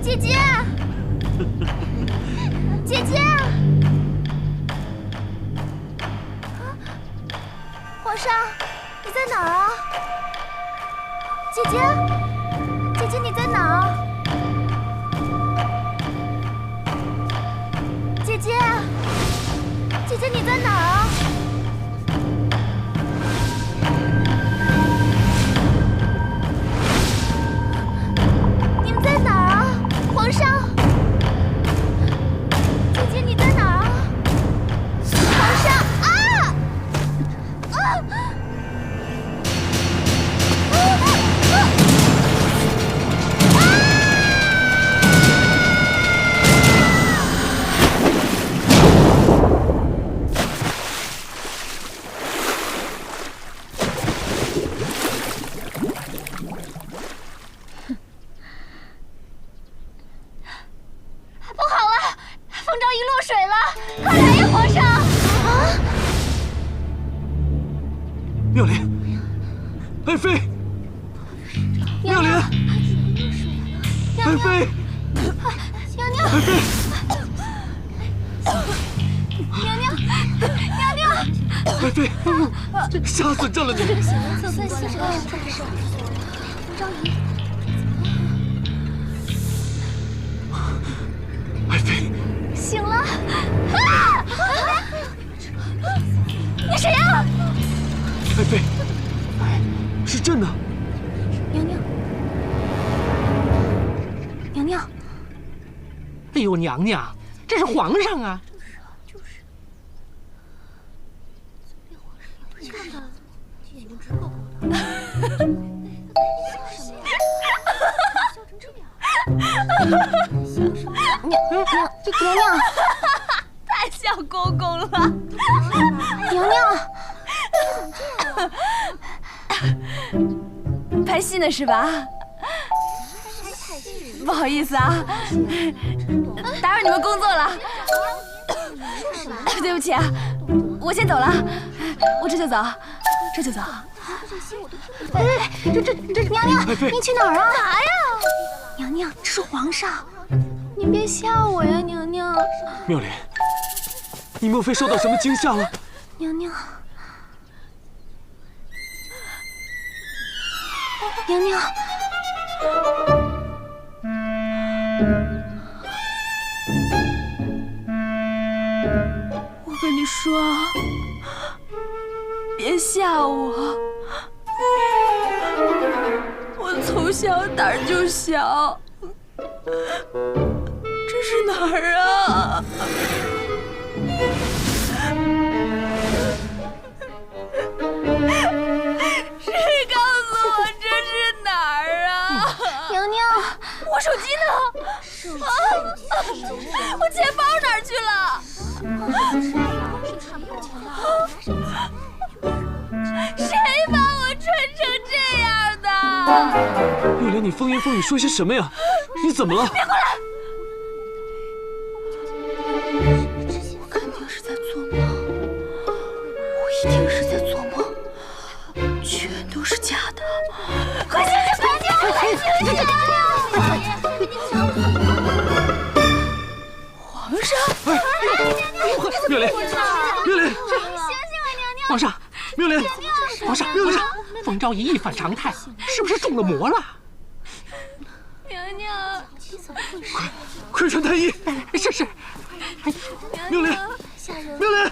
姐姐，姐姐，皇上，你在哪儿啊？姐姐，姐姐你在哪儿啊？姐姐，姐姐你在哪儿啊？你们在哪儿啊？皇上，姐姐你在哪儿啊？皇上啊！不好了，凤昭仪落水了！快来呀，皇上！啊！妙莲，爱妃，妙莲，爱妃，娘娘，爱妃，娘娘，娘娘！爱妃，吓死朕了你！总算醒了，凤昭仪。爱妃，醒了！啊！你谁呀？爱妃，是朕呐！娘娘，娘娘，哎呦，娘娘，这是皇上啊！娘娘，太像公公了。娘娘，拍戏呢是吧？不好意思啊，打扰你们工作了。对不起啊，我先走了，我这就走，这就走。哎，娘娘，爱妃您去哪儿啊？干嘛呀？娘娘，这是皇上，您别吓我呀，娘娘。妙莲，你莫非受到什么惊吓了？娘娘，娘娘，我跟你说，别吓我，我从小胆儿就小。这是哪儿啊？谁告诉我这是哪儿啊？娘娘，我手机呢？我钱包哪儿去了？谁把我穿成这样的？妙莲，你风言风语说些什么呀？你怎么了？别过来！我肯定是在做梦，我一定是在做梦，全都是假的。快醒醒！快醒！快醒醒！皇上！妙莲，妙莲，醒醒啊，娘娘！皇上，妙莲，皇上，皇上，凤昭仪一反常态，是不是中了魔了？娘娘，快传太医！是是。妙莲，妙莲。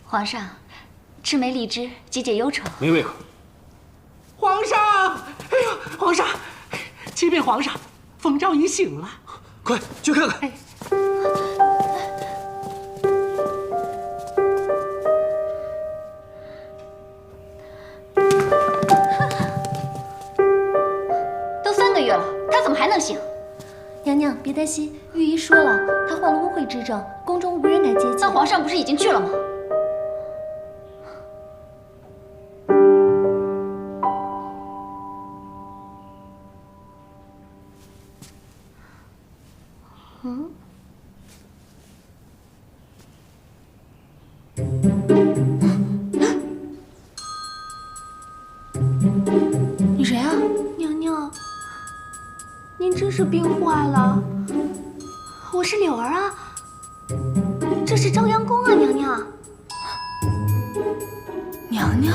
皇上，赤梅荔枝，解解忧愁。没胃口。皇上，哎呦，皇上，启禀皇上，凤昭仪醒了。快去看看。别担心，御医说了，他患了污秽之症，宫中无人敢接近。那皇上不是已经去了吗？你谁啊？娘娘，您真是病坏了。我是柳儿啊，这是朝阳宫啊，娘娘。娘娘。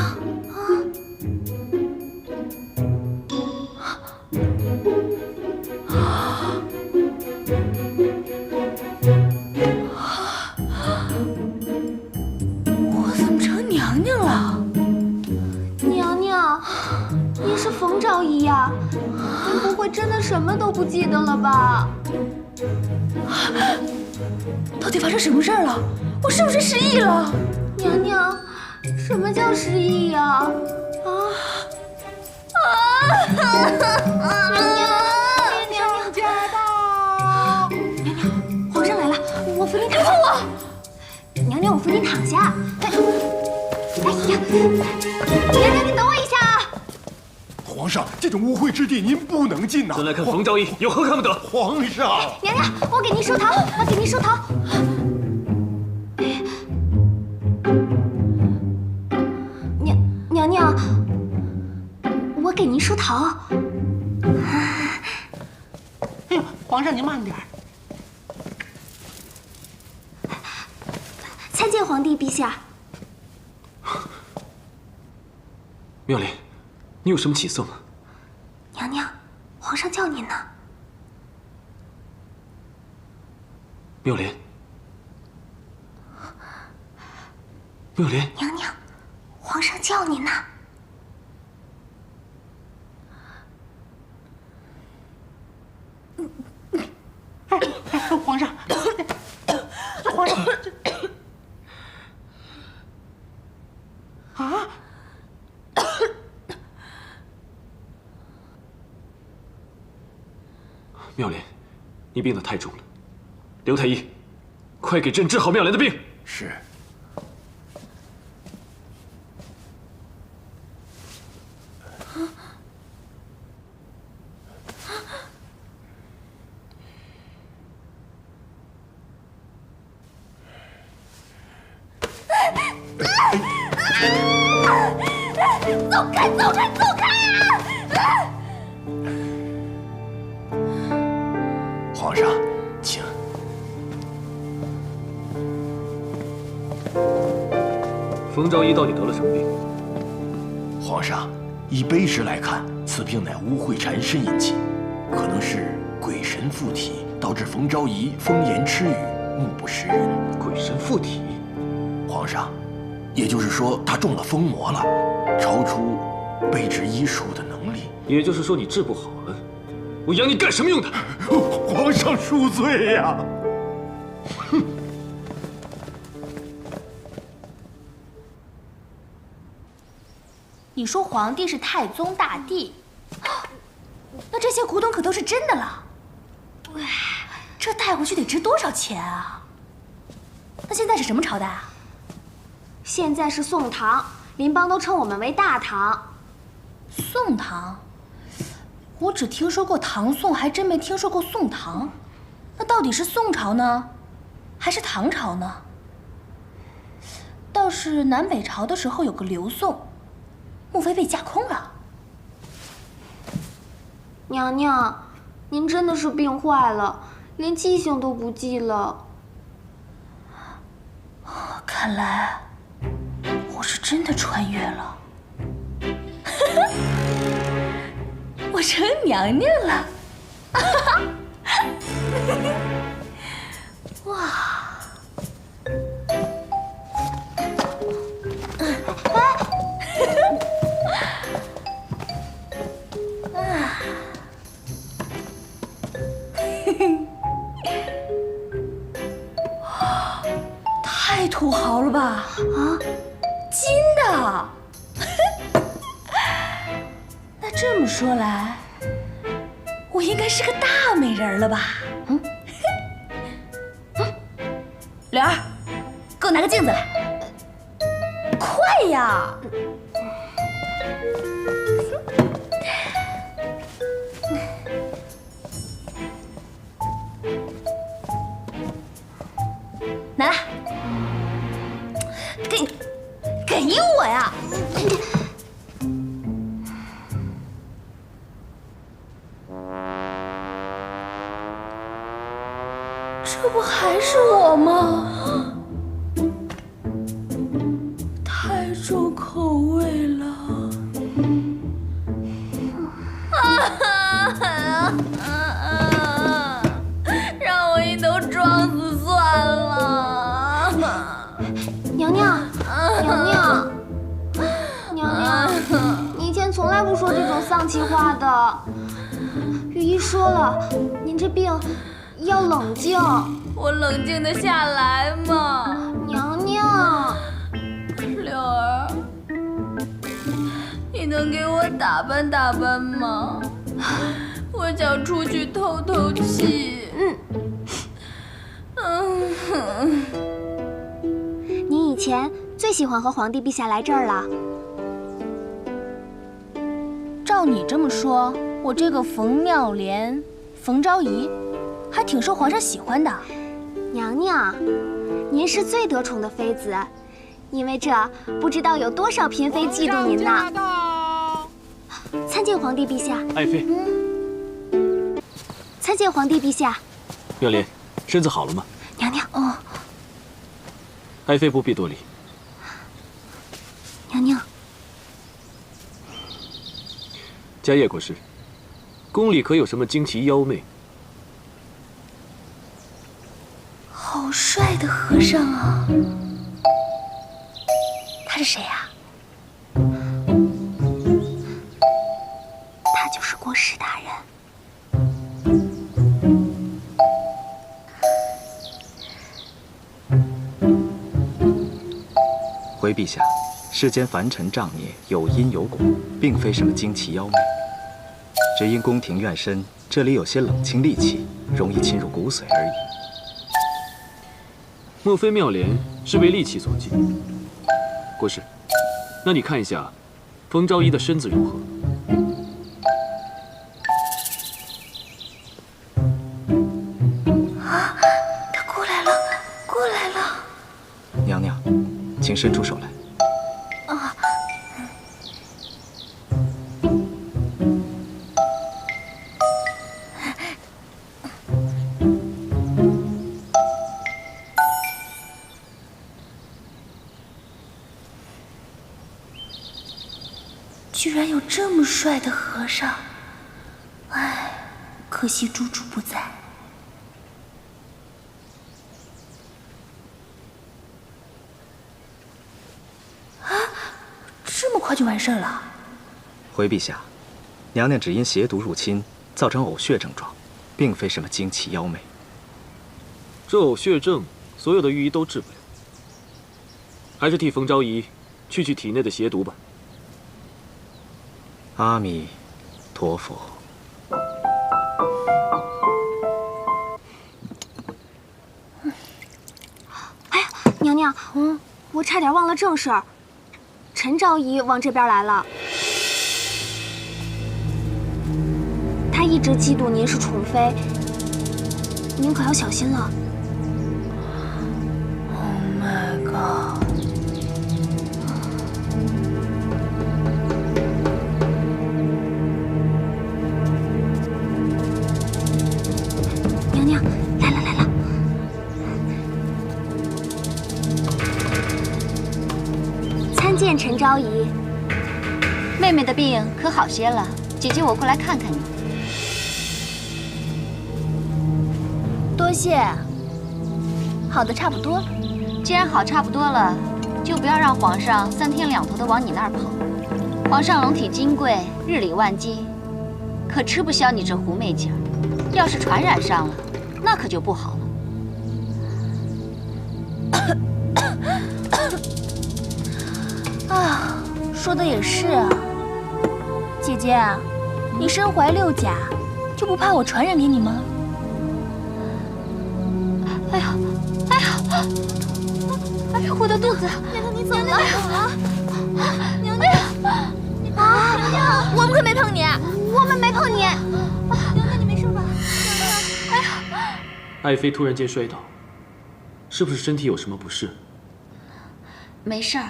我怎么成娘娘了？娘娘，您是冯昭仪呀？您不会真的什么都不记得了吧？到底发生什么事儿了？我是不是失忆了？娘娘，什么叫失忆呀？娘娘驾到！娘娘，皇上来了，我扶您躺下。娘娘，我扶您躺下。哎呀，娘娘，你等我一下。皇上，这种污秽之地您不能进呐！朕来看冯昭仪有何看不得？皇上，娘娘，我给您梳头，我给您梳头。娘娘，我给您梳头。哎呦，皇上您慢点儿。参见皇帝陛下。妙莲，你有什么起色吗？娘娘，皇上叫您呢。妙莲，妙莲，娘娘，皇上叫您呢。皇上，皇上，啊！妙莲，你病得太重了，刘太医，快给朕治好妙莲的病。是。走开，走开，走开啊！皇上，请。冯昭仪到底得了什么病？皇上，以碑石来看，此病乃污秽缠身引起，可能是鬼神附体，导致冯昭仪疯言痴语，目不识人。鬼神附体？皇上，也就是说他中了疯魔了，超出备治医术的能力。也就是说你治不好了，我养你干什么用的？皇上恕罪呀！哼！你说皇帝是太宗大帝，那这些古董可都是真的了。喂，这带回去得值多少钱啊？那现在是什么朝代啊？现在是宋唐，邻邦都称我们为大唐。宋唐，我只听说过唐宋，还真没听说过宋唐。那到底是宋朝呢，还是唐朝呢？倒是南北朝的时候有个刘宋，莫非被架空了？娘娘，您真的是病坏了，连记性都不记了。看来我是真的穿越了，我成娘娘了。哇！太土豪了吧！啊，金的。那这么说来，我应该是个大美人了吧？莲儿，给我拿个镜子来，快呀！拿来，给我呀！这不还是我吗？太重口味了。让我一头撞死算了。娘娘，娘娘，娘娘，你以前从来不说这种丧气话的。御医说了，您这病要冷静。我冷静得下来吗？娘娘，柳儿，你能给我打扮打扮吗？我想出去透透气。你以前最喜欢和皇帝陛下来这儿了。照你这么说，我这个冯妙莲、冯昭仪，还挺受皇上喜欢的。娘娘，您是最得宠的妃子，因为这不知道有多少嫔妃嫉妒您呢。参见皇帝陛下。爱妃，参见皇帝陛下。妙莲，身子好了吗？娘娘，爱妃不必多礼。娘娘，迦叶国师，宫里可有什么惊奇妖媚？好帅的和尚啊！他是谁呀？他就是国师大人。回陛下，世间凡尘障孽有因有果，并非什么惊奇妖媚，只因宫廷院深，这里有些冷清戾气，容易侵入骨髓而已。莫非妙莲是被戾气所禁？国师，那你看一下，冯昭仪的身子如何？啊，他过来了，过来了！娘娘，请伸出手来。啊，居然有这么帅的和尚，唉，可惜猪猪不在。啊，这么快就完事儿了？回陛下，娘娘只因邪毒入侵，造成呕血症状，并非什么惊奇妖媚。这呕血症，所有的御医都治不了，还是替冯昭仪去体内的邪毒吧。阿弥陀佛。哎呀，娘娘，我差点忘了正事儿。陈昭仪往这边来了，她一直嫉妒您是宠妃，您可要小心了。Oh my god！娘娘，来了来了。参见陈昭仪。妹妹的病可好些了？姐姐，我过来看看你。多谢。好的差不多了。既然好差不多了，就不要让皇上3天2头的往你那儿跑。皇上龙体金贵，日理万机，可吃不消你这狐媚劲儿。要是传染上了，那可就不好了。啊，说的也是啊。姐姐，你身怀6甲，就不怕我传染给你吗？哎呀，哎呀，哎呀，我的肚子！娘娘，你怎么了？娘娘，啊！娘娘，我们可没碰你，我们没碰你。娘娘，你没事吧？娘娘，哎呀！爱妃突然间摔倒，是不是身体有什么不适？没事儿，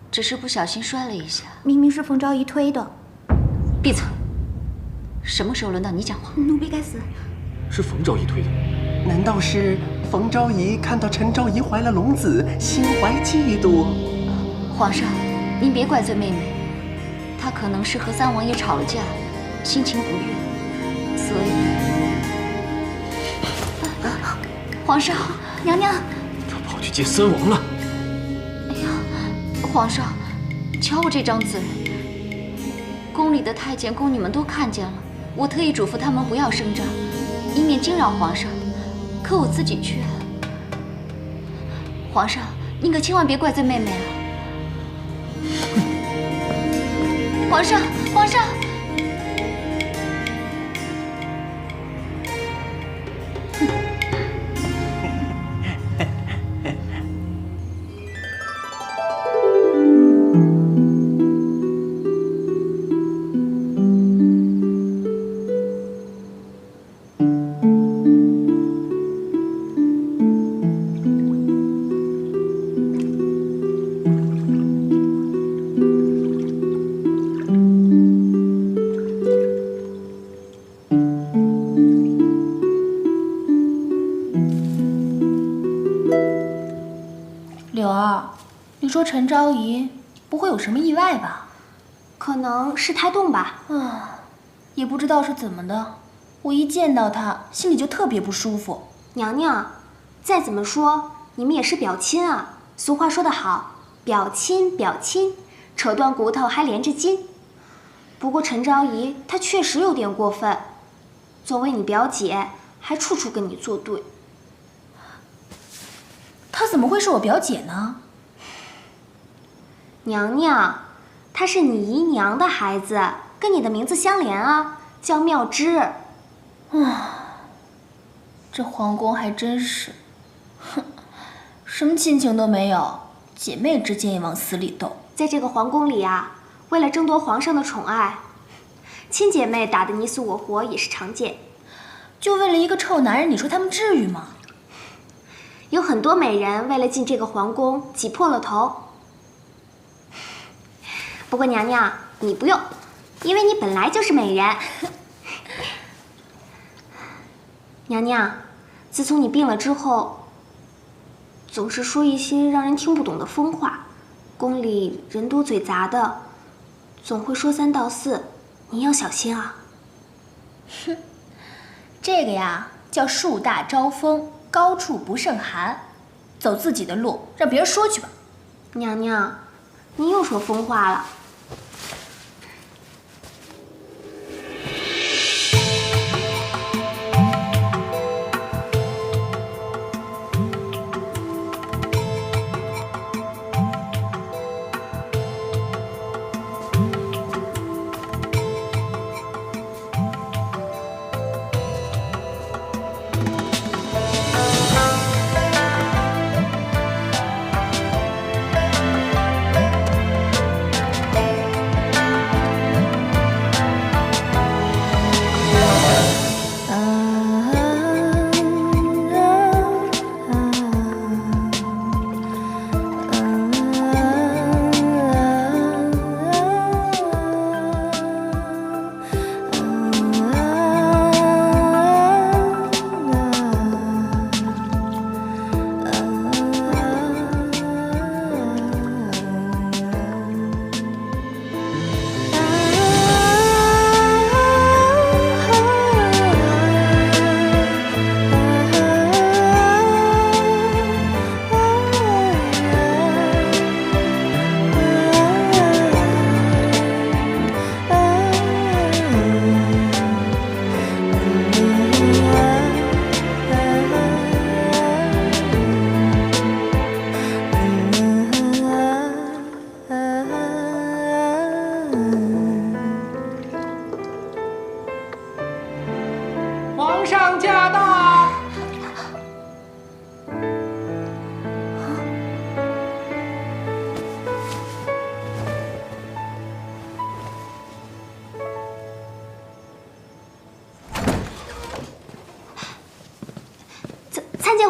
只是不小心摔了一下。明明是冯昭仪推的。闭嘴！什么时候轮到你讲话？奴婢该死。是冯昭仪推的。难道是冯昭仪看到陈昭仪怀了龙子，心怀嫉妒？皇上，您别怪罪妹妹，她可能是和三王爷吵了架，心情不悦，所以……皇上，娘娘，她跑去见三王了。哎呀，皇上，瞧我这张嘴，宫里的太监宫女们都看见了，我特意嘱咐他们不要声张，以免惊扰皇上。可我自己却……皇上，您可千万别怪罪妹妹啊！皇上，皇上！柳儿，你说陈昭仪不会有什么意外吧？可能是胎动吧。也不知道是怎么的，我一见到她，心里就特别不舒服。娘娘，再怎么说，你们也是表亲啊。俗话说得好，表亲表亲，扯断骨头还连着筋。不过陈昭仪她确实有点过分，作为你表姐，还处处跟你作对。她怎么会是我表姐呢？娘娘，她是你姨娘的孩子，跟你的名字相连啊，叫妙芝。这皇宫还真是，哼，什么亲情都没有，姐妹之间也往死里斗。在这个皇宫里啊，为了争夺皇上的宠爱，亲姐妹打得你死我活也是常见。就为了一个臭男人，你说他们至于吗？有很多美人为了进这个皇宫挤破了头。不过娘娘，你不用，因为你本来就是美人。娘娘，自从你病了之后，总是说一些让人听不懂的疯话，宫里人多嘴杂的，总会说三道四，你要小心啊。哼，这个呀叫树大招风，高处不胜寒，走自己的路，让别人说去吧。娘娘，你又说疯话了。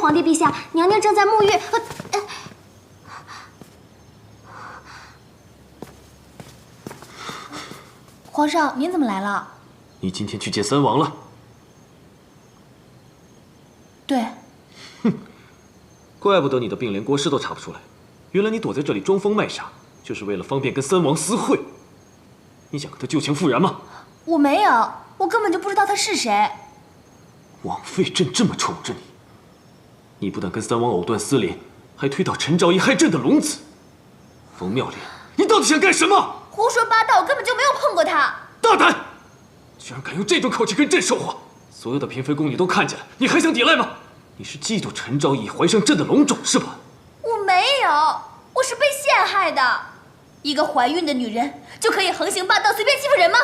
皇帝陛下，娘娘正在沐浴。皇上，您怎么来了？你今天去见三王了？对。怪不得你的病连国师都查不出来，原来你躲在这里装疯卖傻，就是为了方便跟三王私会。你想跟他旧情复燃吗？我没有，我根本就不知道他是谁。枉费朕这么宠着你，你不但跟三王藕断丝连，还推倒陈昭仪害朕的龙子。冯妙莲，你到底想干什么？胡说八道，我根本就没有碰过他。大胆！居然敢用这种口气跟朕说话！所有的嫔妃宫女都看见了，你还想抵赖吗？你是嫉妒陈昭仪怀上朕的龙种是吧？我没有，我是被陷害的。一个怀孕的女人就可以横行霸道、随便欺负人吗？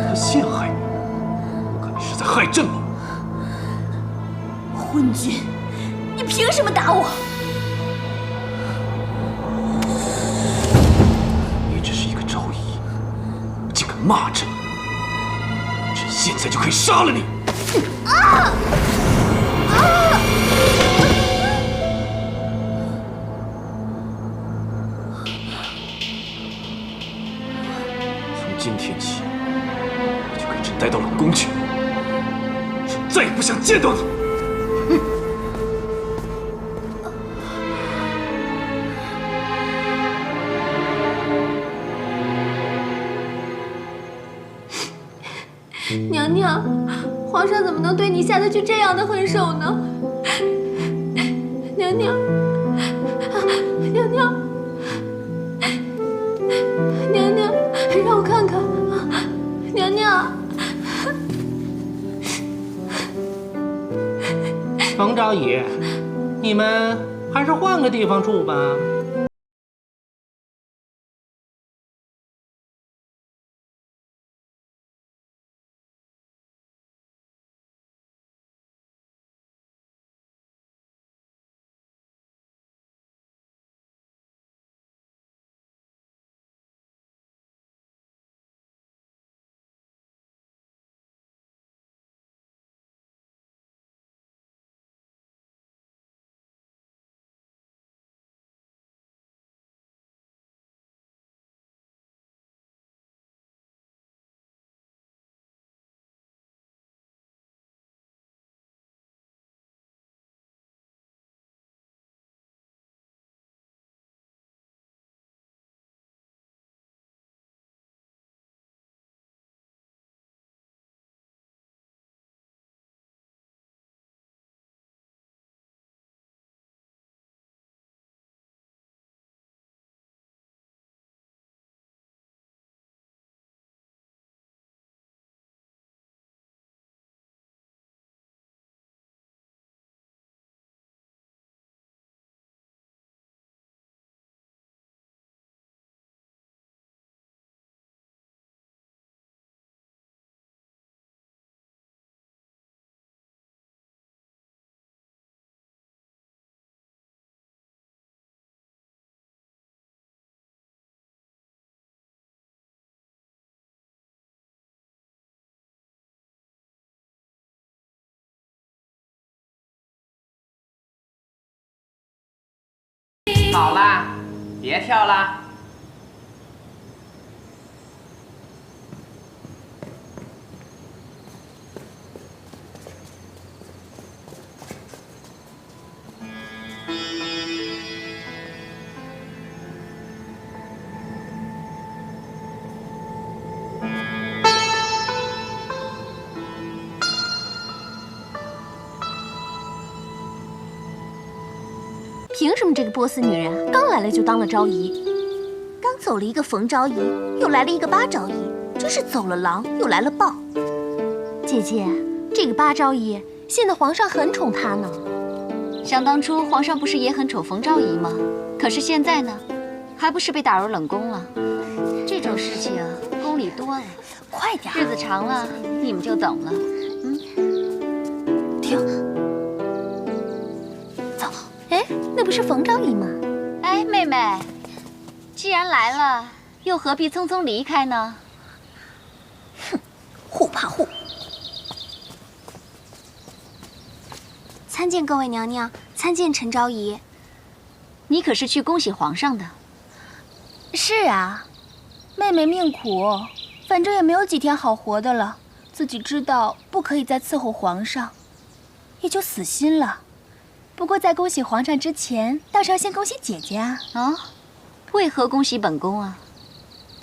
他陷害你，我看你是在害朕吗？昏君，你凭什么打我？你只是一个昭仪，竟敢骂朕！朕现在就可以杀了你！从今天起，你就跟朕带到冷宫去，朕再也不想见到你！娘娘，皇上怎么能对你下得去这样的狠手呢？娘娘，娘娘，娘娘，让我看看，娘娘。冯昭仪，你们还是换个地方住吧。好啦，别跳啦。凭什么这个波斯女人刚来了就当了昭仪？刚走了一个冯昭仪，又来了一个八昭仪，真是走了狼又来了豹。姐姐，这个八昭仪现在皇上很宠她呢。想当初皇上不是也很宠冯昭仪吗？可是现在呢，还不是被打入冷宫了？这种事情宫里多了，快点，日子长了你们就懂了。停，走。哎，那不是冯昭仪吗？哎，妹妹，既然来了，又何必匆匆离开呢？哼，护怕护。参见各位娘娘，参见陈昭仪。你可是去恭喜皇上的。是啊，妹妹命苦，反正也没有几天好活的了，自己知道不可以再伺候皇上，也就死心了。不过在恭喜皇上之前，倒是要先恭喜姐姐啊！啊，为何恭喜本宫啊？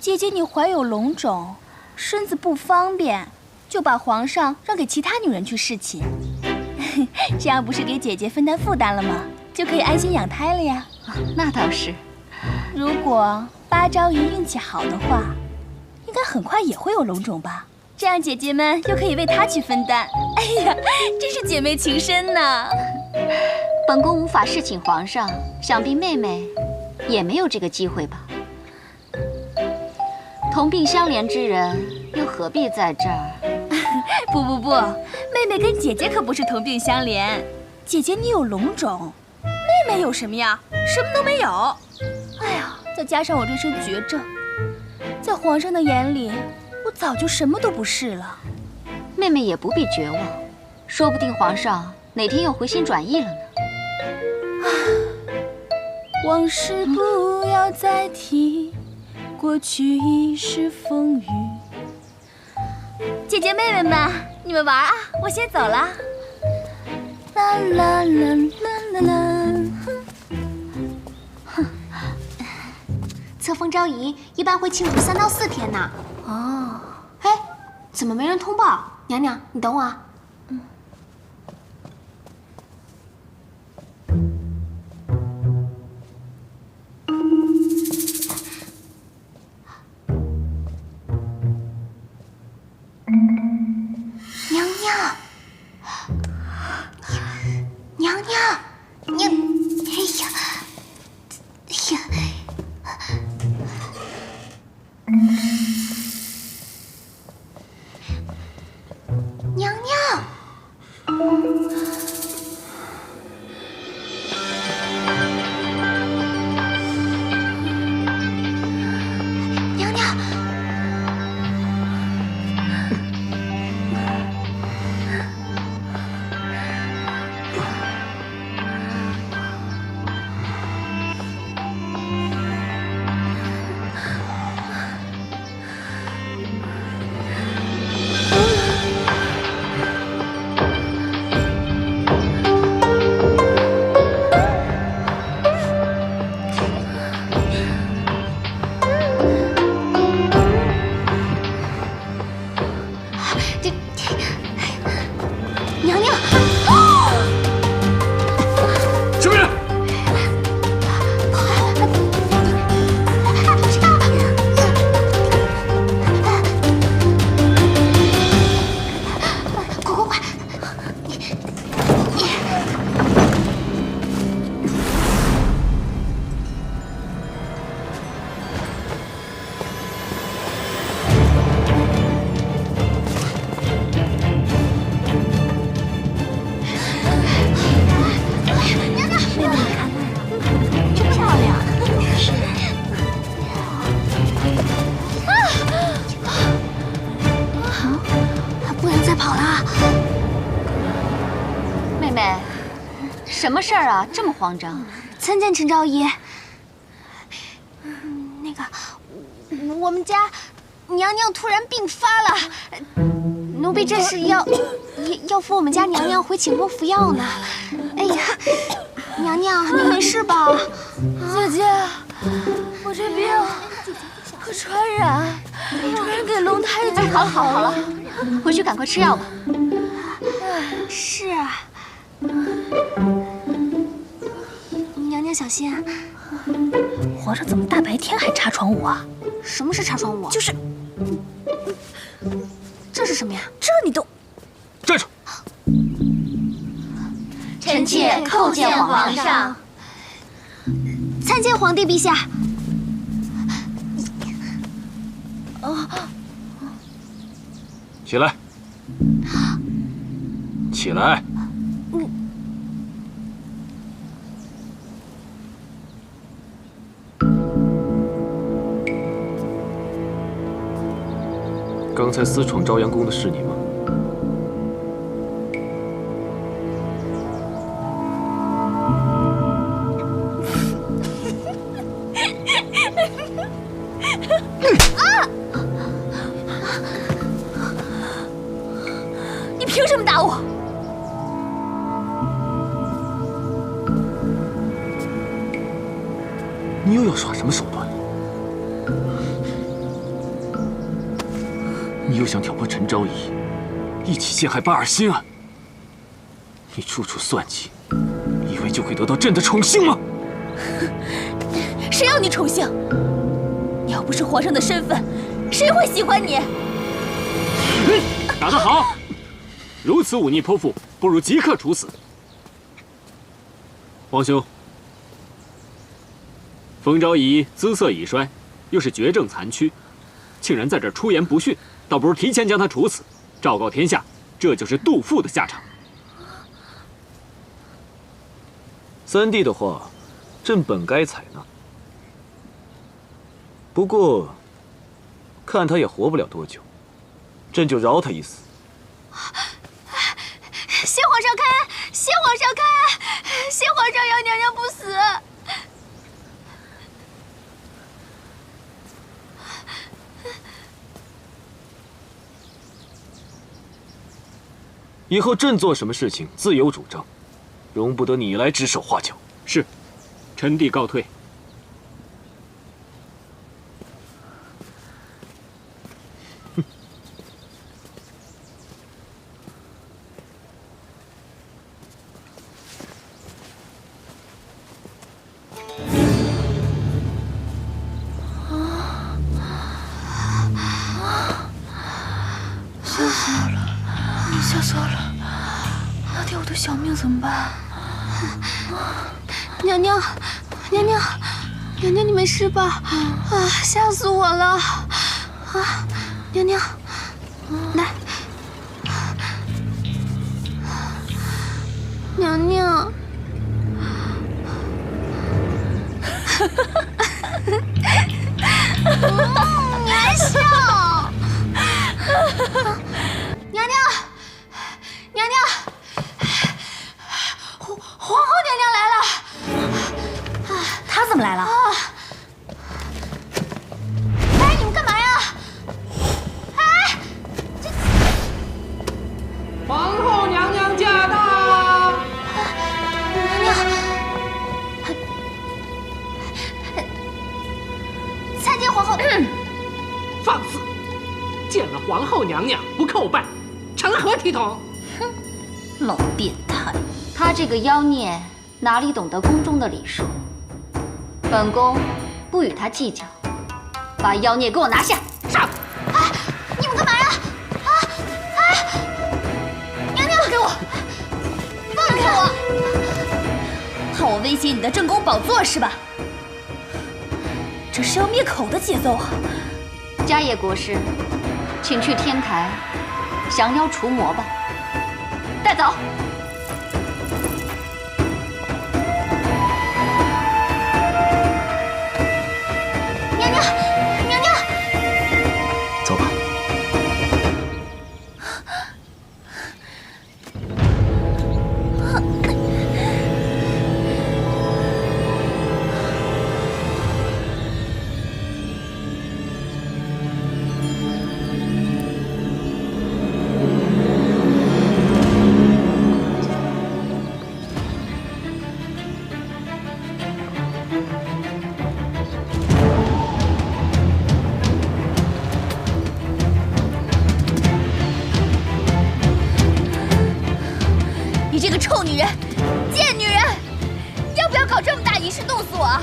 姐姐你怀有龙种，身子不方便，就把皇上让给其他女人去侍寝，这样不是给姐姐分担负担了吗？就可以安心养胎了呀。那倒是。如果八昭仪运气好的话，应该很快也会有龙种吧？这样姐姐们又可以为她去分担。哎呀，真是姐妹情深呢。本宫无法侍寝皇上，想必妹妹也没有这个机会吧？同病相怜之人，又何必在这儿？不，妹妹跟姐姐可不是同病相怜。姐姐你有龙种，妹妹有什么呀？什么都没有。哎呀，再加上我这身绝症，在皇上的眼里，我早就什么都不是了。妹妹也不必绝望，说不定皇上哪天又回心转意了呢。往事不要再提，过去已是风雨。姐姐妹妹们，你们玩啊，我先走了。啦啦啦啦啦啦。册封昭仪一般会庆祝3到4天呢。哦，哎，怎么没人通报？娘娘，你等我啊。娘娘，娘娘，哎呀，哎呀。娘娘，娘娘，娘娘，什么人？快！妹妹，什么事儿啊？这么慌张？参见陈昭仪。那个，我们家娘娘突然病发了，奴婢这是要扶我们家娘娘回寝宫服药呢。哎呀，娘娘，你没事吧？姐姐，我这病可传染，传染给龙胎就好了，回去赶快吃药吧。是啊，娘娘小心啊。皇上怎么大白天还查床舞啊？什么是查床舞？就是，这是什么呀？这你都站住！臣妾叩见皇上。参见皇帝陛下。起来，起来！刚才私闯朝阳宫的是你吗？你又要耍什么手段？你又想挑拨陈昭仪，一起陷害巴尔辛安？你处处算计，以为就会得到朕的宠幸吗？谁要你宠幸？你要不是皇上的身份，谁会喜欢你？打得好！如此忤逆泼妇，不如即刻处死。皇兄，冯昭仪姿色已衰，又是绝症残躯，竟然在这儿出言不逊，倒不如提前将他处死，昭告天下，这就是杜父的下场。三弟的话，朕本该采纳，不过看他也活不了多久，朕就饶他一死。谢皇上开恩！谢皇上开恩！谢皇上要娘娘不死。以后朕做什么事情自有主张，容不得你来指手画脚。是，臣弟告退。吓死我了！那天我的小命怎么办？娘娘，娘娘，娘娘，你没事吧？啊，吓死我了！啊，娘娘，来，娘娘。你还笑？娘娘，娘娘，皇后娘娘来了。她怎么来了？哎，你们干嘛呀？哎，皇后娘娘驾到！娘娘，参见皇后。放肆！见了皇后娘娘不叩拜，成何体统？哼，老变态！他这个妖孽哪里懂得宫中的礼数？本宫不与他计较，把妖孽给我拿下！上！哎，你们干嘛呀？啊！哎，娘娘，放开我！放开我！怕我威胁你的正宫宝座是吧？这是要灭口的节奏啊！迦叶国师，请去天台降妖除魔吧。带走。娘娘，娘娘，走吧。你这个臭女人，贱女人，要不要搞这么大仪式弄死我啊？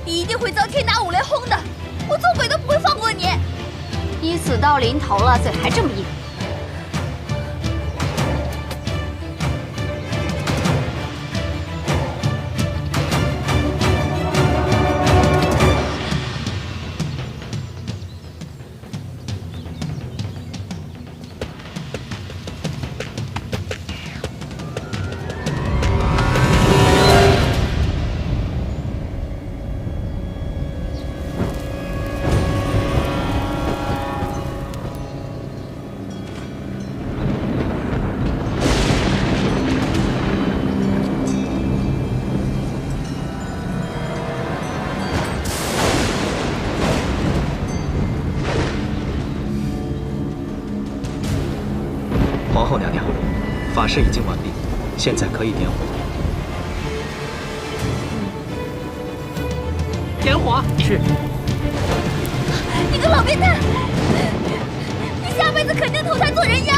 你一定会遭天打五雷轰的，我做鬼都不会放过你！你死到临头了，嘴还这么硬。皇后娘娘，法事已经完毕，现在可以点火。点火。是。你个老变态！你下辈子肯定投胎做人妖！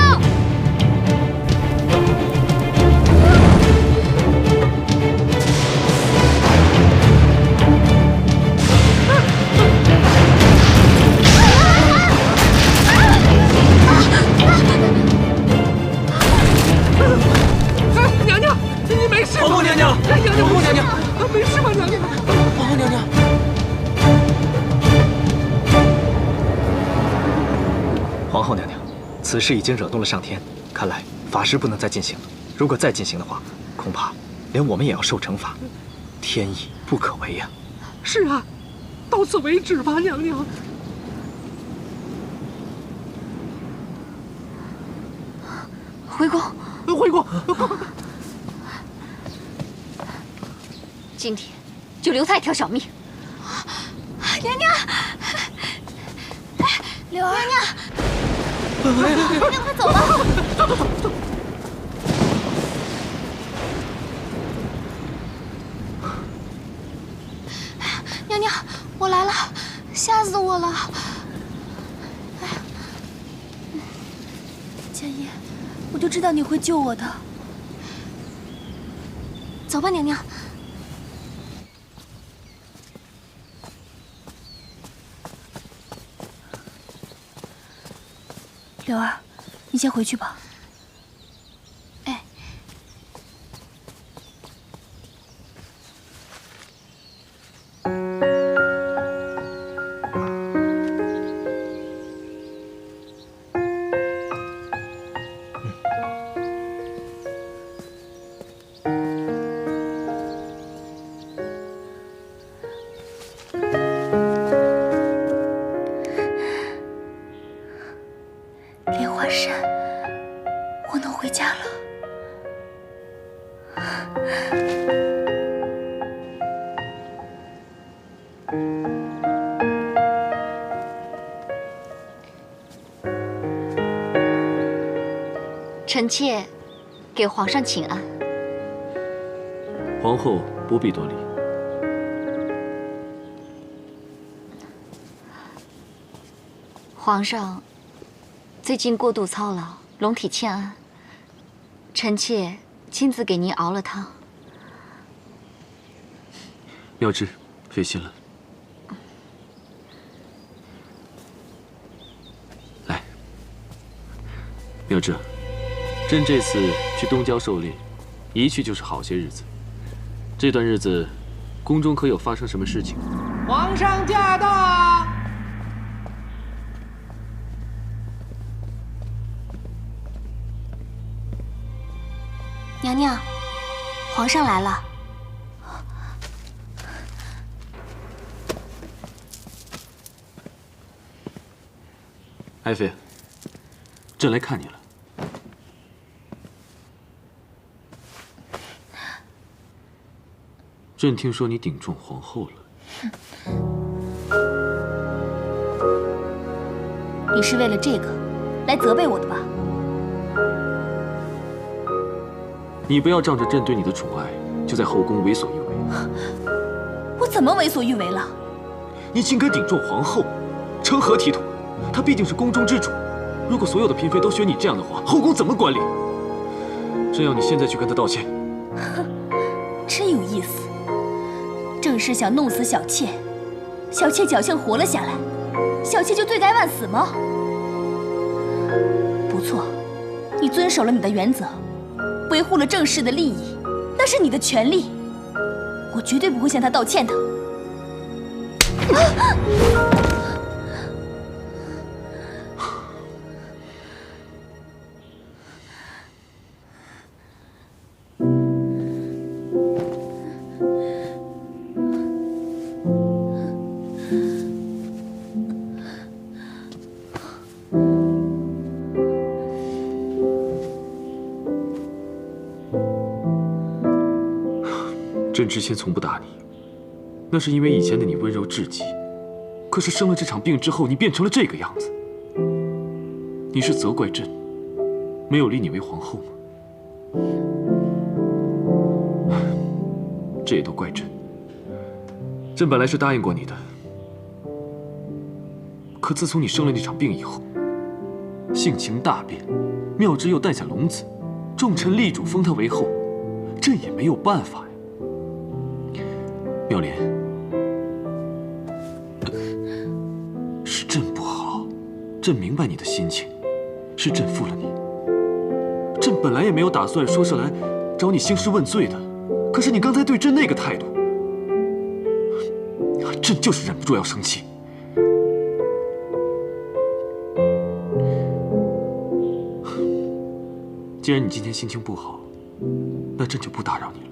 娘娘，你没事吧？皇后娘娘，娘娘，皇后娘娘，没事吧，娘娘？皇后娘娘。皇后娘娘，此事已经惹怒了上天，看来法事不能再进行了。如果再进行的话，恐怕连我们也要受惩罚，天意不可违呀。是啊，到此为止吧，娘娘。回宫，回宫，今天就留他一条小命。娘娘，柳儿，娘娘，快走吧。娘娘，我来了，吓死我了！哎呀，千叶，我就知道你会救我的。走吧，娘娘。柳儿，你先回去吧。哎，莲花山，我能回家了。臣妾给皇上请安。皇后不必多礼。皇上最近过度操劳，龙体欠安，臣妾亲自给您熬了汤。妙芝，费心了。来，妙芝，朕这次去东郊狩猎，一去就是好些日子。这段日子，宫中可有发生什么事情？皇上驾到！娘娘，皇上来了。爱妃，朕来看你了。朕听说你顶撞皇后了。你是为了这个来责备我的吧？你不要仗着朕对你的宠爱，就在后宫为所欲为。我怎么为所欲为了？你竟敢顶撞皇后，成何体统？她毕竟是宫中之主，如果所有的嫔妃都学你这样的话，后宫怎么管理？朕要你现在去跟她道歉。真有意思。正是想弄死小妾，小妾侥幸活了下来，小妾就罪该万死吗？不错，你遵守了你的原则，维护了正室的利益，那是你的权利，我绝对不会向他道歉的。朕之前从不打你，那是因为以前的你温柔至极。可是生了这场病之后，你变成了这个样子。你是责怪朕没有立你为皇后吗？这也都怪朕。朕本来是答应过你的，可自从你生了那场病以后，性情大变，妙芝又诞下龙子，众臣力主封他为后，朕也没有办法呀。妙莲，是朕不好，朕明白你的心情，是朕负了你。朕本来也没有打算说是来找你兴师问罪的，可是你刚才对朕那个态度，朕就是忍不住要生气。既然你今天心情不好，那朕就不打扰你了。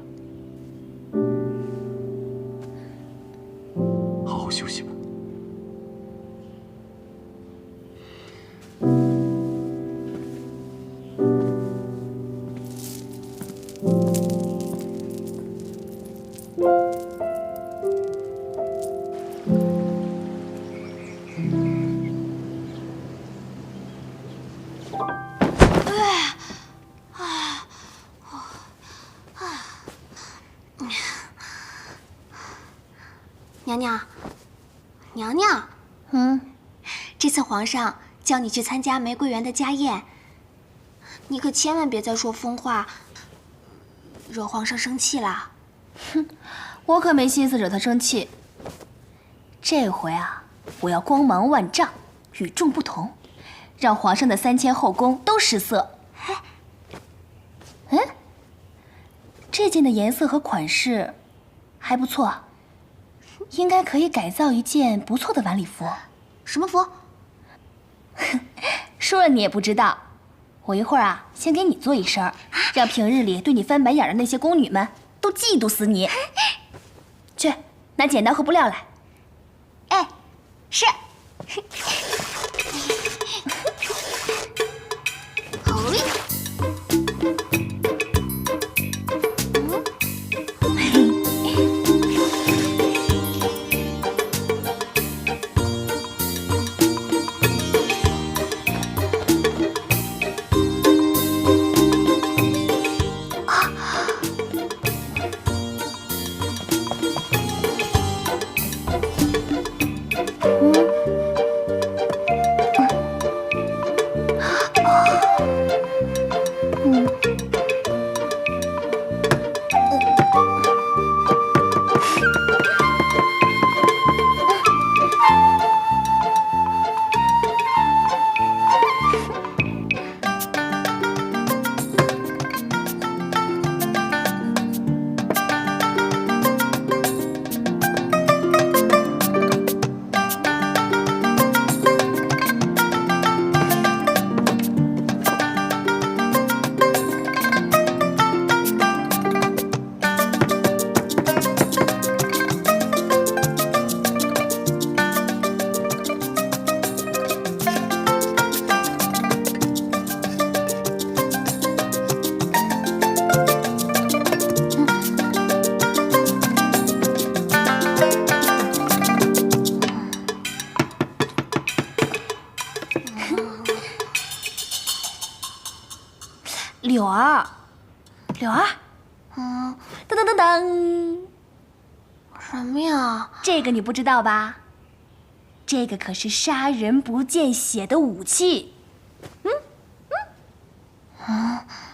好好休息吧。娘娘，娘娘，这次皇上叫你去参加玫瑰园的家宴，你可千万别再说疯话，惹皇上生气了。哼，我可没心思惹他生气。这回啊，我要光芒万丈，与众不同，让皇上的3000后宫都失色。这件的颜色和款式还不错，应该可以改造一件不错的晚礼服。什么服？说了你也不知道。我一会儿啊，先给你做一身，让平日里对你翻白眼的那些宫女们都嫉妒死你。去，拿剪刀和布料来。哎，是。好嘞。柳儿，柳儿，当当当当，什么呀？这个你不知道吧？这个可是杀人不见血的武器，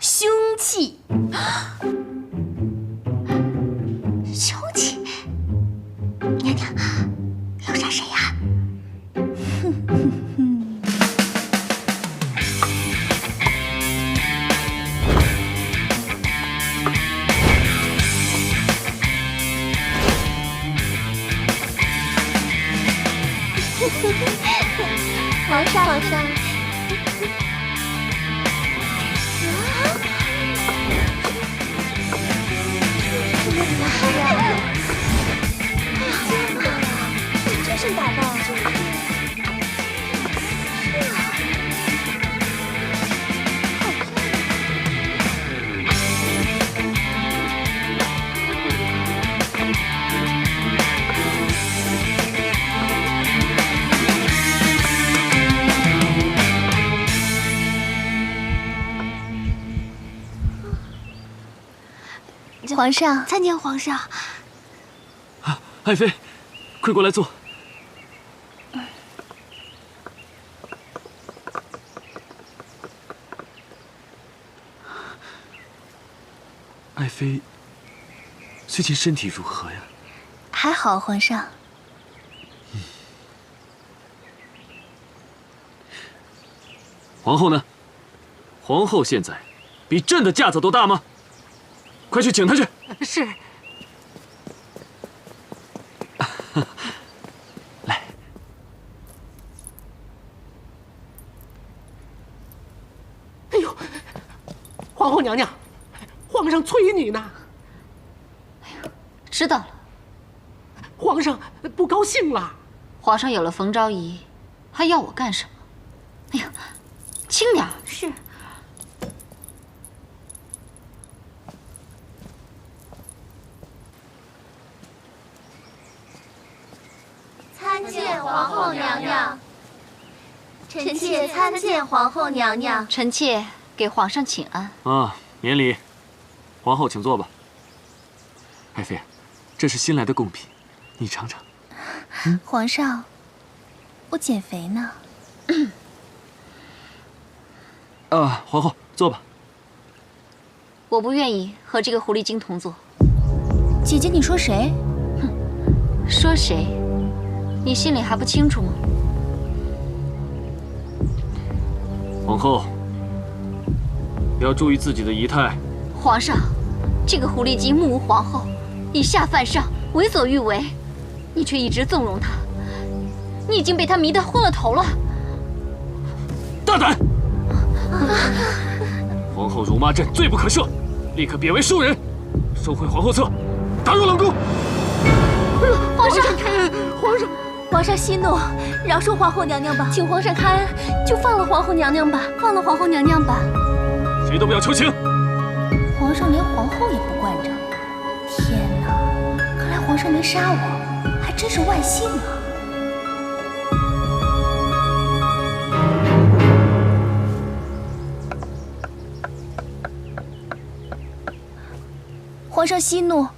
凶器。凶器？娘娘，要杀谁呀？皇上，皇上。真是打扮。皇上，参见皇上。爱妃，快过来坐。爱妃最近身体如何呀？还好，皇上。皇后呢？皇后现在比朕的架子都大吗？快去请她去。是。来，哎呦，皇后娘娘，皇上催你呢。知道了。皇上不高兴了。皇上有了冯昭仪，还要我干什么？哎呀，轻点儿。是。参见皇后娘娘。臣妾参见皇后娘娘。臣妾给皇上请安。啊，免礼。皇后请坐吧。爱妃，这是新来的贡品，你尝尝。皇上，我减肥呢。皇后坐吧。我不愿意和这个狐狸精同坐。姐姐，你说谁？说谁？你心里还不清楚吗？皇后，要注意自己的仪态。皇上，这个狐狸精目无皇后，以下犯上，为所欲为，你却一直纵容她，你已经被她迷得昏了头了。大胆！皇后辱骂朕，罪不可赦，立刻贬为庶人，收回皇后册，打入冷宫。皇上，皇上息怒，饶恕皇后娘娘吧，请皇上开恩，就放了皇后娘娘吧，放了皇后娘娘吧。谁都不要求情。皇上连皇后也不惯着，天哪！看来皇上没杀我，还真是万幸啊。皇上息怒，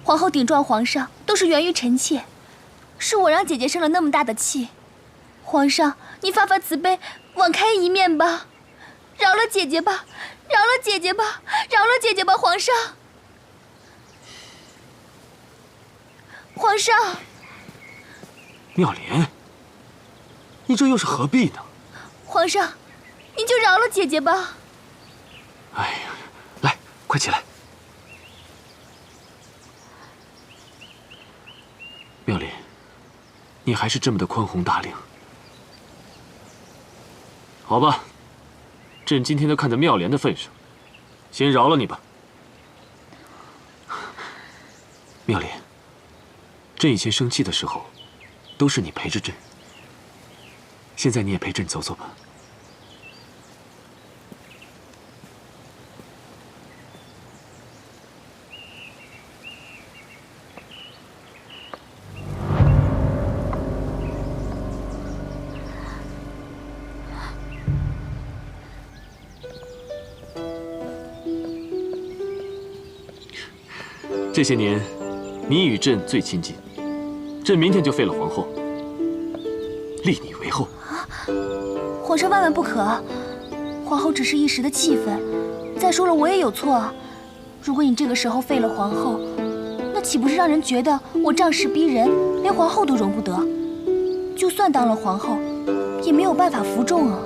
皇后顶撞皇上都是源于臣妾，是我让姐姐生了那么大的气。皇上，你发发慈悲，网开一面吧，饶了姐姐吧，饶了姐姐吧，饶了姐姐吧，皇上。皇上，妙莲，你这又是何必呢？皇上，您就饶了姐姐吧。哎呀，来，快起来。妙莲，你还是这么的宽宏大量。好吧，朕今天都看在妙莲的份上，先饶了你吧。妙莲，朕以前生气的时候，都是你陪着朕，现在你也陪朕走走吧。这些年，你与朕最亲近，朕明天就废了皇后，立你为后。皇上万万不可，皇后只是一时的气愤。再说了，我也有错啊。如果你这个时候废了皇后，那岂不是让人觉得我仗势逼人，连皇后都容不得？就算当了皇后，也没有办法服众啊。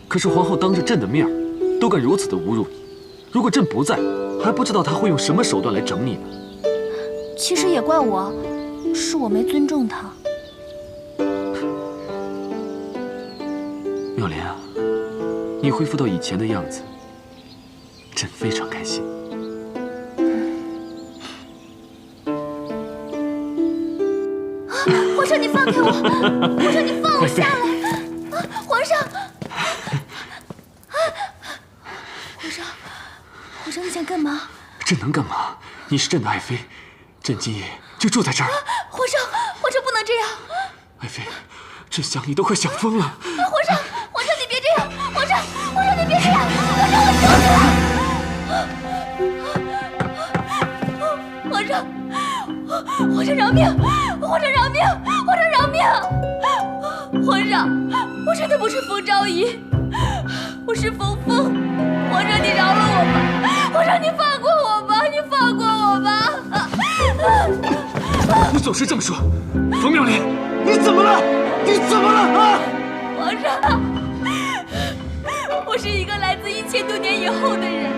可是皇后当着朕的面都敢如此的侮辱你，如果朕不在，还不知道她会用什么手段来整你呢。其实也怪我，是我没尊重她。妙莲啊，你恢复到以前的样子，朕非常开心。皇上，你放开我！皇上，你放我下来！皇上！皇上，你想干嘛？朕能干嘛？你是朕的爱妃，朕今夜就住在这儿。皇上不能这样！爱妃，朕想你都快想疯了。皇上，你别这样！皇上，你别这样！皇上，我求你了！皇上，皇上饶命！皇上饶命！皇上饶命！皇上，我真的不是冯昭仪，我是冯峰。皇上，你饶了我吧！皇上，你放过我吧！你放过我吧！你总是这么说，冯妙莲，你怎么了？你怎么了啊？皇上，我是一个来自1000多年以后的人，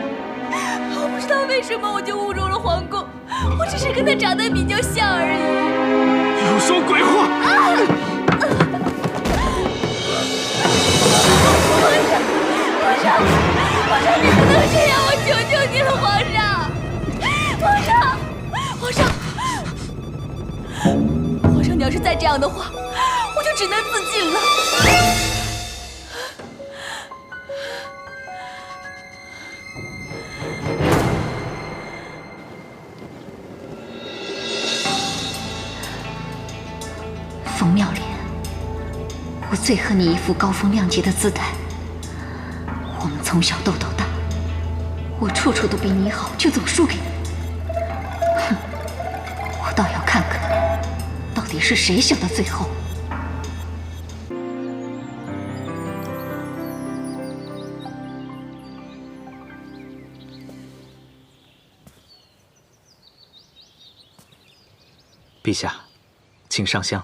我不知道为什么我就误入了皇宫，我只是跟他长得比较像而已。有说鬼话！皇上，你不能这样，我求求你了，皇上！皇上，你要是再这样的话，我就只能自尽了。冯妙莲，我最恨你一副高风亮节的姿态。我们从小斗到大，我处处都比你好，却总输给你。哼，我倒要看看，到底是谁笑到最后。陛下，请上香。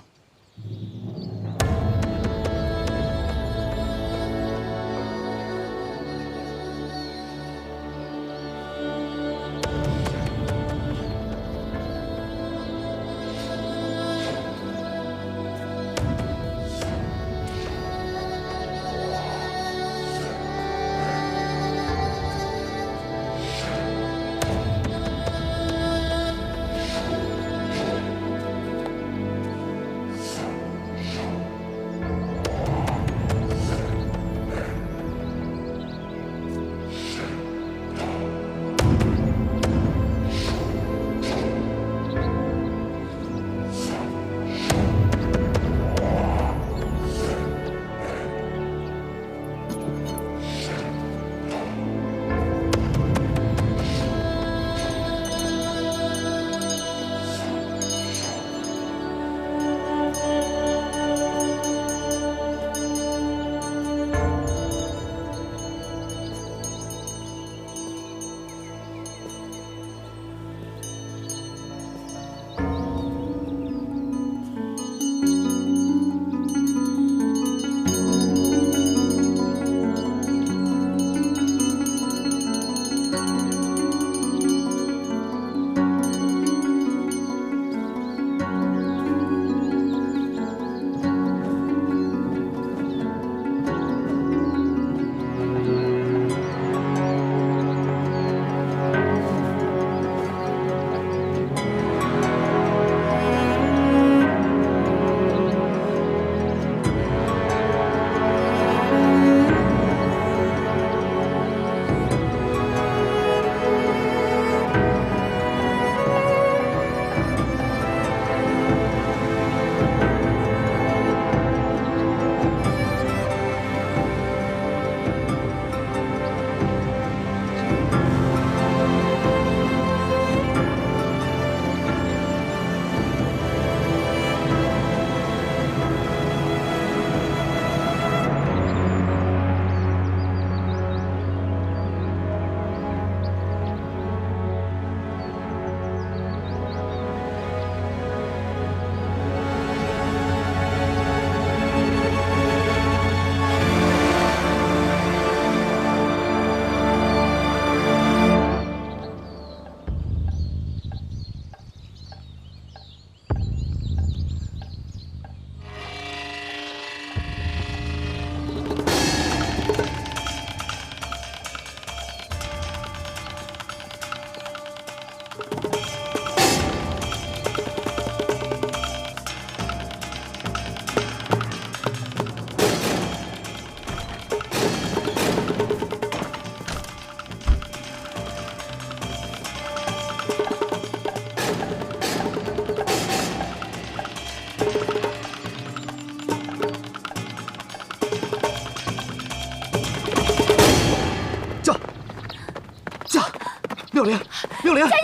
妙莲，妙莲，佳音，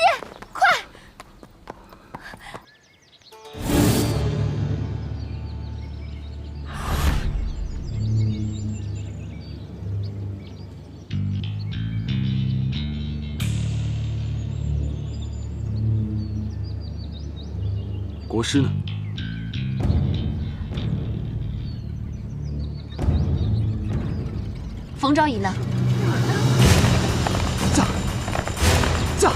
快！国师呢？冯昭仪呢？驾！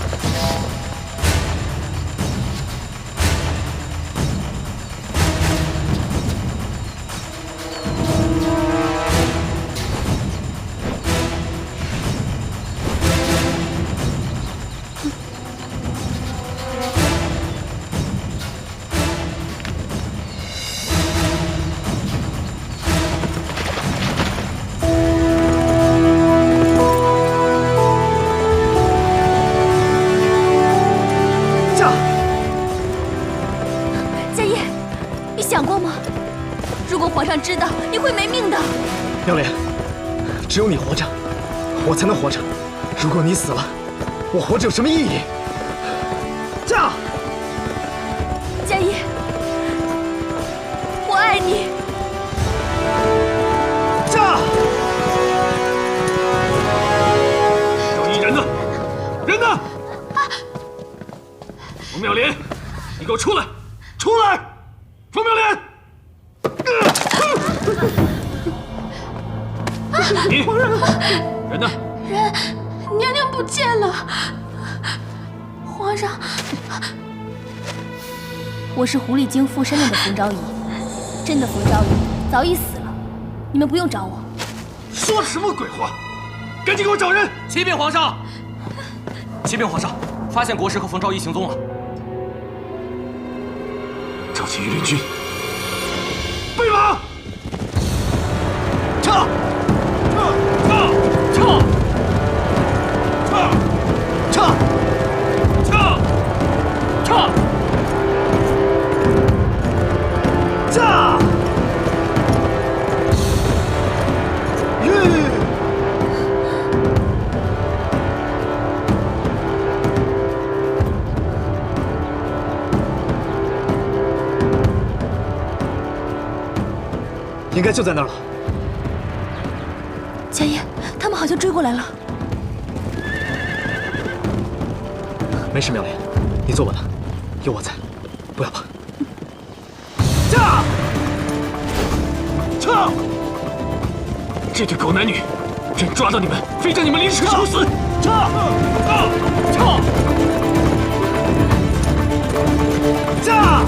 皇上知道你会没命的。妙莲，只有你活着，我才能活着。如果你死了，我活着有什么意义？驾！佳怡，我爱你。驾！赵毅人呢？人呢？冯妙莲，你给我出来！出来！冯妙莲！你人呢？人，娘娘不见了。皇上，我是狐狸精附身了的冯昭仪，真的冯昭仪早已死了，你们不用找我。说什么鬼话！赶紧给我找人！启禀皇上！启禀皇上，发现国师和冯昭仪行踪了。召集御林军，备马！撤！应该就在那儿了。佳音，他们好像追过来了。没事，妙莲，你坐稳了，有我在，不要怕。驾！撤！这对狗男女，朕抓到你们，非将你们凌迟处死！撤！驾！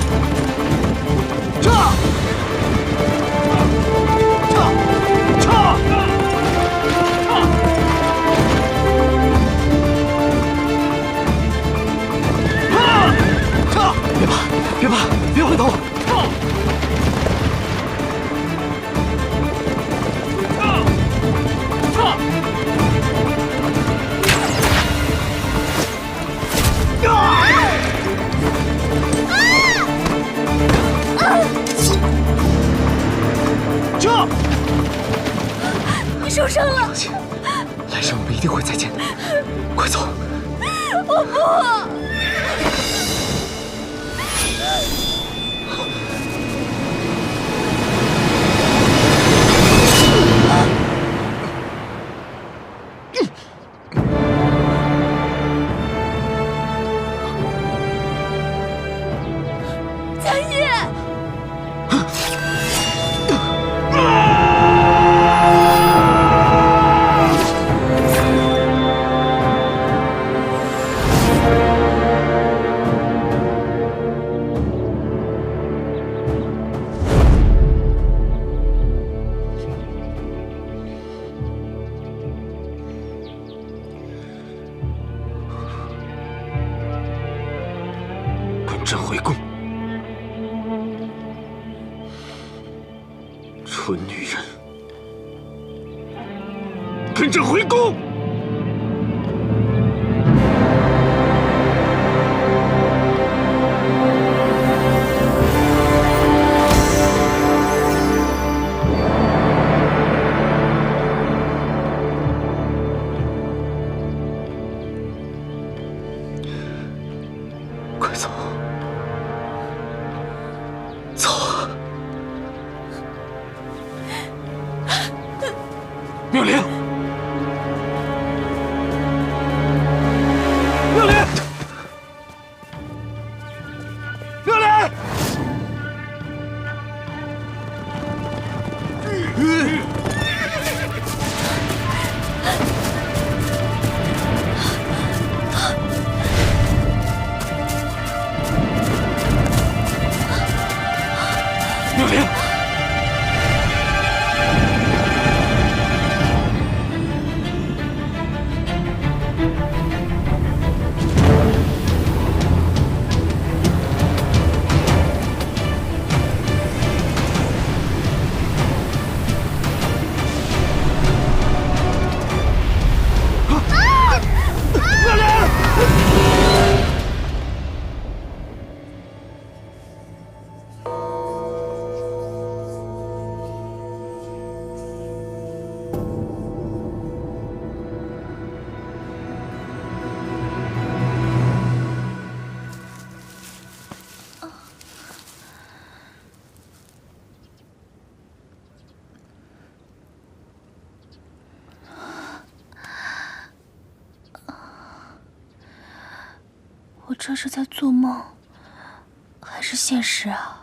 别怕，别回头！你受伤了。放心，来生我们一定会再见的。快走！我不。跟朕回宫！蠢女人，跟朕回宫！快走！走啊！妙莲，妙莲，妙莲！我这是在做梦，还是现实啊？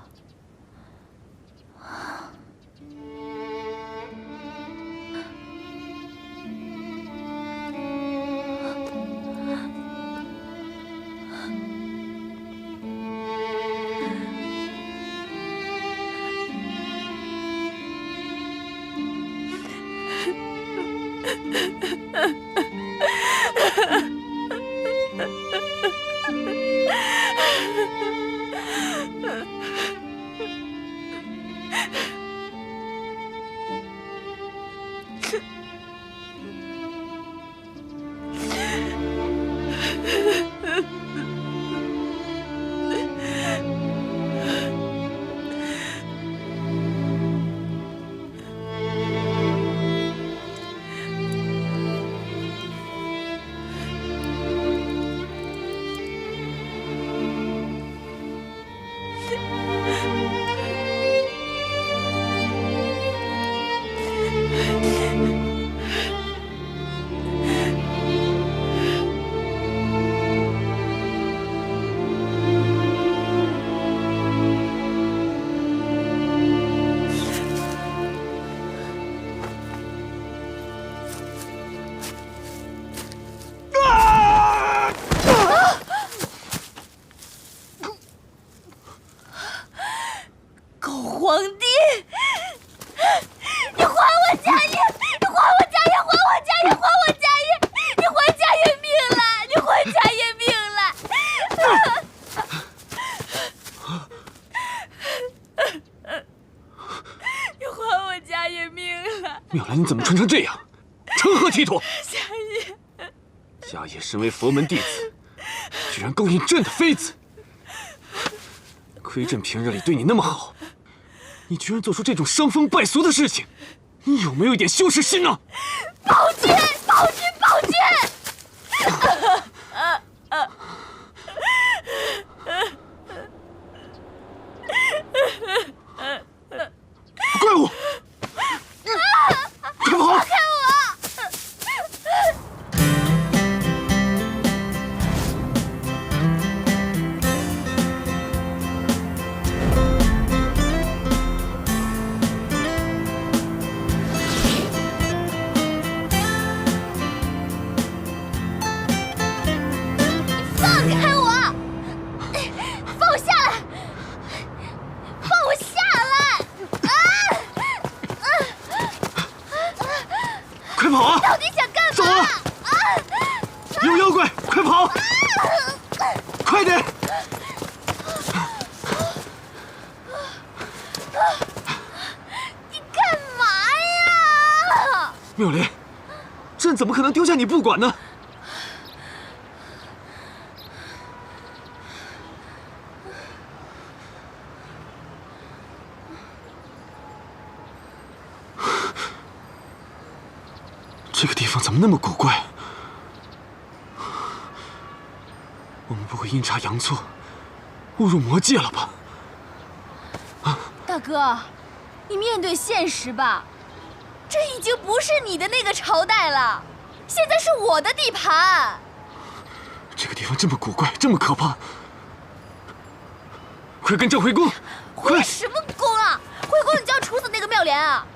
妙兰，你怎么穿成这样？成何体统？家业，家业身为佛门弟子，居然勾引朕的妃子。亏朕平日里对你那么好，你居然做出这种伤风败俗的事情，你有没有一点羞耻心呢？宝剑，宝剑，宝剑！怪物！快跑！放开我！放开我！放我下来！放我下来！快跑啊！到底想干嘛？走啊！有妖怪，快跑！快点！你干嘛呀？妙莲，朕怎么可能丢下你不管呢？这个地方怎么那么古怪？我们不会阴差阳错误入魔界了吧？大哥，你面对现实吧，这已经不是你的那个朝代了，现在是我的地盘。这个地方这么古怪，这么可怕，快跟朕回宫！回什么宫啊？回宫你就要处死那个妙莲啊？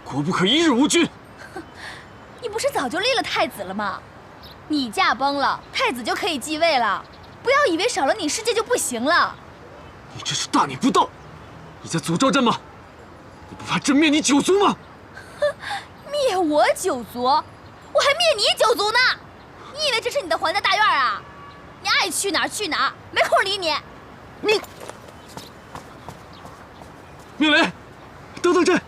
国不可一日无君。你不是早就立了太子了吗？你驾崩了，太子就可以继位了。不要以为少了你，世界就不行了。你这是大逆不道！你在诅咒朕吗？你不怕朕灭你九族吗？灭我九族？我还灭你九族呢！你以为这是你的皇家大院啊？你爱去哪儿去哪儿，没空理你。你，妙莲，等等朕！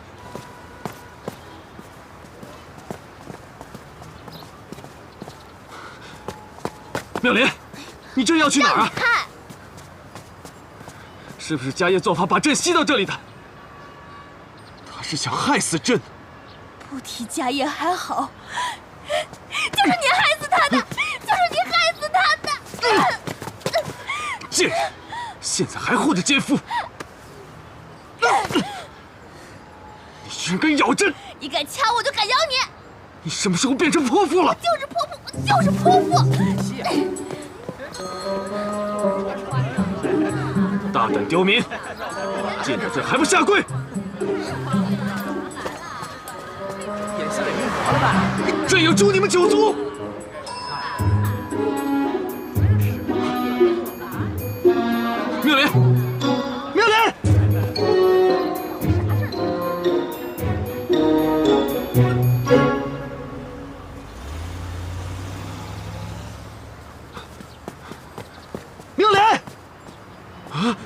妙莲，你这要去哪儿啊？看，是不是家业做法把朕吸到这里的？他是想害死朕。不提家业还好，就是你害死他的，就是你害死他的！贱人，现在还护着奸夫！你居然敢咬朕！你敢掐我就敢咬你！你什么时候变成泼妇了？就是泼妇，就是泼妇！大胆刁民，进了这还不下跪！朕要诛你们九族！妙莲，妙莲！妙莲！啊！